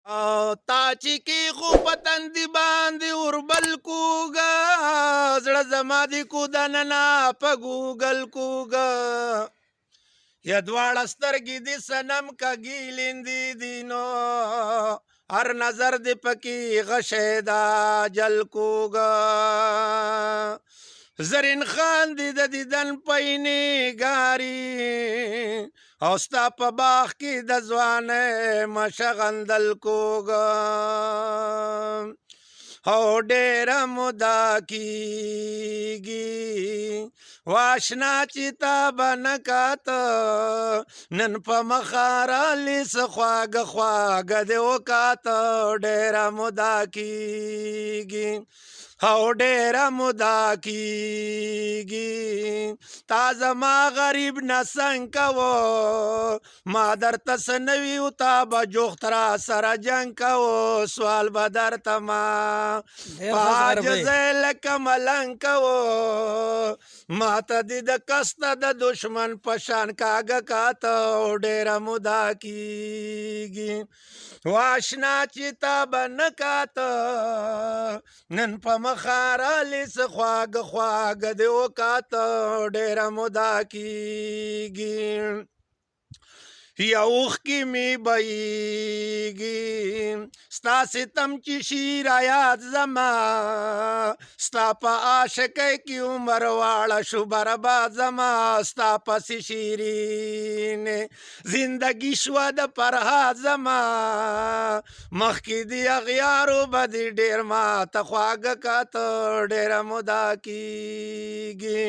تا چې کې خو پتندې باندې اوربل کوګه زړه زما دې کو دننه په ګوګل کوګه یا دواړه سترګې دې صنم کږې لیندې دي نو هر نظر دې پکې غشی دا جل کوګه زرین خان دې د دیدن پینې ګاري او ستا په باغ کې د ځوانۍ مشغندل کوګه او ډېره موده کېږي واشنا چې تا به نه کاته نن په مخه رالې څه خواږه خواږه دې وکاته ډېره موده کېږي او ډېره موده کېږي تا زما غریب نه څنګ کوو ما درته څه نه وي تا به جوخت را سره جنګ کوو سوال به درته ما په عاجزۍ لکه ملنګ کوو ما ته دې د کسته د دشمن په شان کاږه کاته ډېره موده کېږي واشنا چې تا به نه کاته نن په مخه رالې څه خواږه خواږه دې وکاته ډېره موده کېږي یا اوښکې مې بهیږي ستا ستم چې شي رایاد زما ستا په عاشقۍ کې عمر واړه شو برباد زما ستا پسې شیرینې زندګي شوه د فرهاد زما مخکې د اغیارو به دې ډېر ماته خواږه کاته ډېره موده کېږي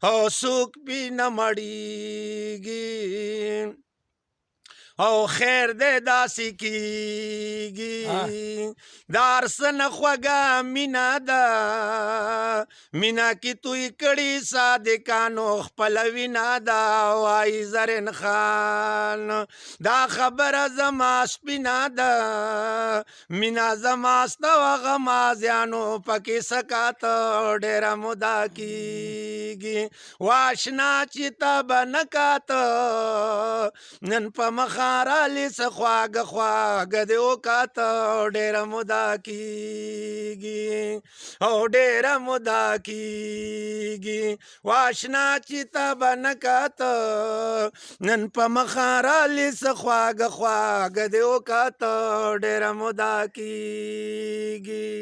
او څوک پې نه مړېږي او خیر دې داسې کېږي دا هر څه نه خوږه مینه ده مینه کې توی کړي صادقانو خپله وینه ده وایي زرین خان دا خبره زما سپینه ده مینه زما سته وه غمازیانو پکې سکاته ډېره موده کېږي واشنا چې تا به نه کاته نن په مخه رالې څه خواږه خواږه دې وکاته ډېره موده کېږي او ډېره موده کېږي واشنا چې تا به نه کاته نن په مخه رالې څه خواږه خواږه دې وکاته ډېره موده کېږي